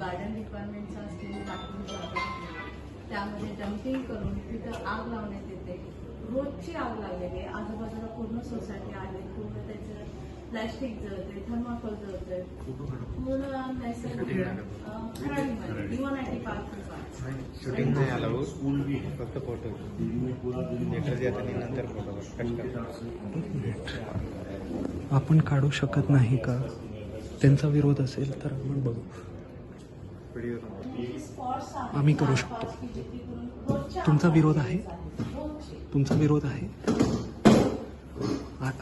Garden डिपार्टमेंटचा असलेली लाकूड जागा त्यामध्ये डम्पिंग करून तिथं आग लावण्यात येते. रोजची आग लागलेली आहे. आजूबाजूला पूर्ण सोसायटी आहे. पूर्ण त्याचं प्लॅस्टिक जळते, थर्माकोल जळते, पूर्ण नैसर्गिक खराडीमध्ये इव्हन शूटिंग नाही आलं फक्त फोटो थिएटर जे आता नंतर फोटो आपण काढू शकत नाही का? त्यांचा विरोध असेल तर आपण बघू. आम्ही करू शकतो. तुमचा विरोध आहे? तुमचा विरोध आहे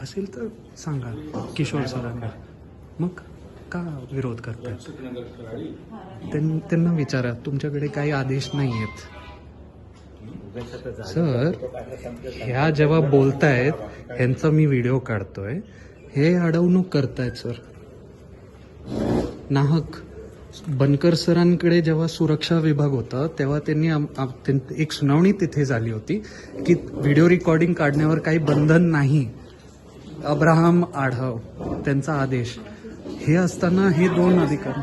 असेल तर सांगा किशोर सरांना. मग का विरोध करतात? त्यांना विचारा. तुमच्याकडे काही आदेश नाही आहेत सर. ह्या जेव्हा बोलतायत ह्यांचा मी व्हिडिओ काढतोय, हे अडवणूक करतायत सर. नाहक. बनकर सरांकडे जेव्हा सुरक्षा विभाग होता तेव्हा त्यांनी एक सुनावणी तिथे झाली होती की व्हिडिओ रेकॉर्डिंग काढण्यावर काही बंधन नाही. अब्राहम आढाव त्यांचा आदेश. हे असताना हे दोन अधिकारी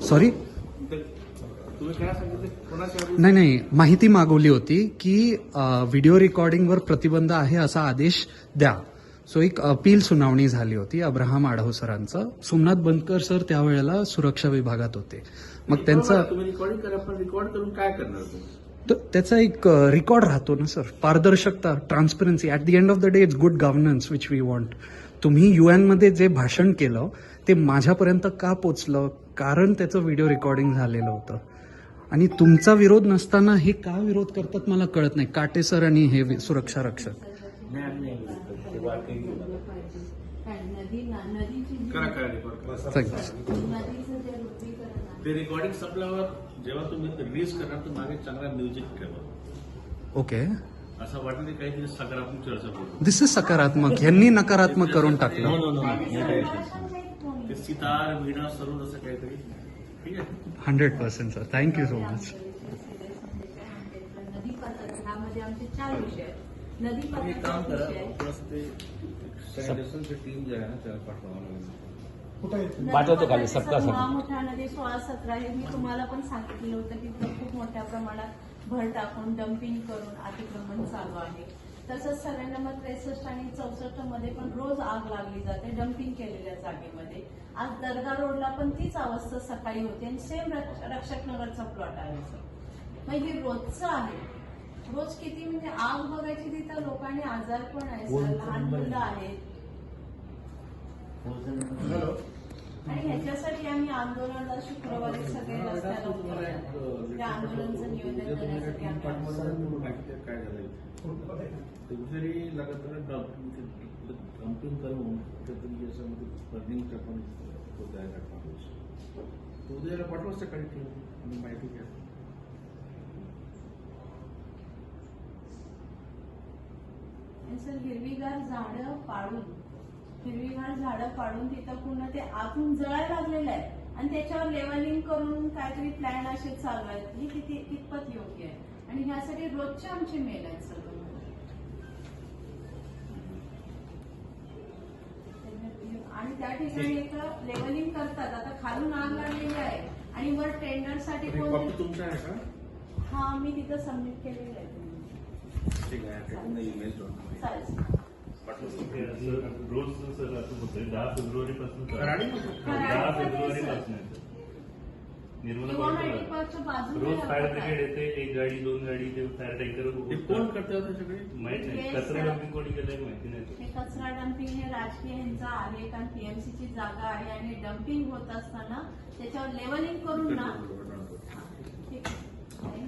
सॉरी नाही माहिती मागवली होती की व्हिडिओ रेकॉर्डिंगवर प्रतिबंध आहे असा आदेश द्या. सो एक अपील सुनावणी झाली होती अब्राहम आढाव सरांचा. सोमनाथ बनकर सर त्यावेळेला सुरक्षा विभागात होते. मग त्यांचा रेकॉर्ड करून काय करणार? त्याचा एक रेकॉर्ड राहतो ना सर. पारदर्शकता, transparency. At the end of the day it's good governance which we want. तुम्ही UN मध्ये जे भाषण केलं ते माझ्यापर्यंत का पोचलं? कारण त्याचं व्हिडिओ रेकॉर्डिंग झालेलं होतं. आणि तुमचा विरोध नसताना हे का विरोध करतात मला कळत नाही. काटे सर आणि हे सुरक्षा रक्षक. ते रेकॉर्डिंग संपल्यावर जेव्हा तुम्ही रिलीज करणार तर मागे चांगला म्युझिक ठेवा. ओके. असं वाटतं की काहीतरी सकारात्मक चर्चा करू. दिस इज सकारात्मक. ह्यांनी नकारात्मक करून टाकलं. ते सितार, वीणा, सरोद असं काहीतरी. ठीक आहे. 100% सर. Thank you so much. ह्यामध्ये आमचे 4 विषय आहेत. नदी काम करा ते सॅनिटेशनची टीम जे आहे ना त्याला पाठवावं लागेल. पाठवतो खाली सप्ताह मोठ्या नदी 16-17 हे मी तुम्हाला पण सांगितलं होतं की खूप मोठ्या प्रमाणात भर टाकून डम्पिंग करून अतिक्रमण चालू आहे. तसंच 93 नंबर 63 आणि 64 मध्ये पण रोज आग लागली जाते डम्पिंग केलेल्या जागेमध्ये. आज दर्गा रोडला पण तीच अवस्था सकाळी होती आणि सेम रक्षक नगरचा प्लॉट आहे. मग हे रोजचं आहे. रोज किती म्हणजे आग बघायची तिथं लोकांनी आजार पण आहे सर. लहान मुलं आहेत. आणि ह्याच्यासाठी आम्ही आंदोलनाला शुक्रवारी सगळे रस्त्याला उतरतो. त्या आंदोलनाचं नियोजन करण्यासाठी काय झालंय जरी लगातार डम्पिंग करून तुम्ही याच्यामध्ये बर्निंगच्या पण उद्याला पाठवू. उद्याला पाठवा सकाळी ठेवून माहिती घ्या. सर हिरवीगार झाडं पाडून तिथं पूर्ण ते आतून जळायला लागलेलं आहे आणि त्याच्यावर लेवलिंग करून काहीतरी प्लॅन असे चालू आहेत. ही कितपत योग्य आहे? आणि ह्यासाठी रोजचे आमचे मेल आहेत सर. आणि त्या ठिकाणी एक लेवलिंग करतात. आता खालून आग लागलेली आहे आणि वर टेंडरसाठी कोण तुमचा आहे का? हा मी तिथं सबमिट केलेलं आहे. ठीक आहे. इमेज चालेल. रोज सर असं होतंय 10 फेब्रुवारीपासून रोज फायर ब्रिगेड येते. 1 गाडी 2 गाडी ते फायर टँकर कोण करते सगळे माहित नाही. कचरा डम्पिंग कोणी केलंय माहिती नाही. हे कचरा डम्पिंग हे राजकीय ह्यांचा आहे कारण PMCची जागा आहे आणि डम्पिंग होत असताना त्याच्यावर लेवलिंग करून ना. ठीक आहे.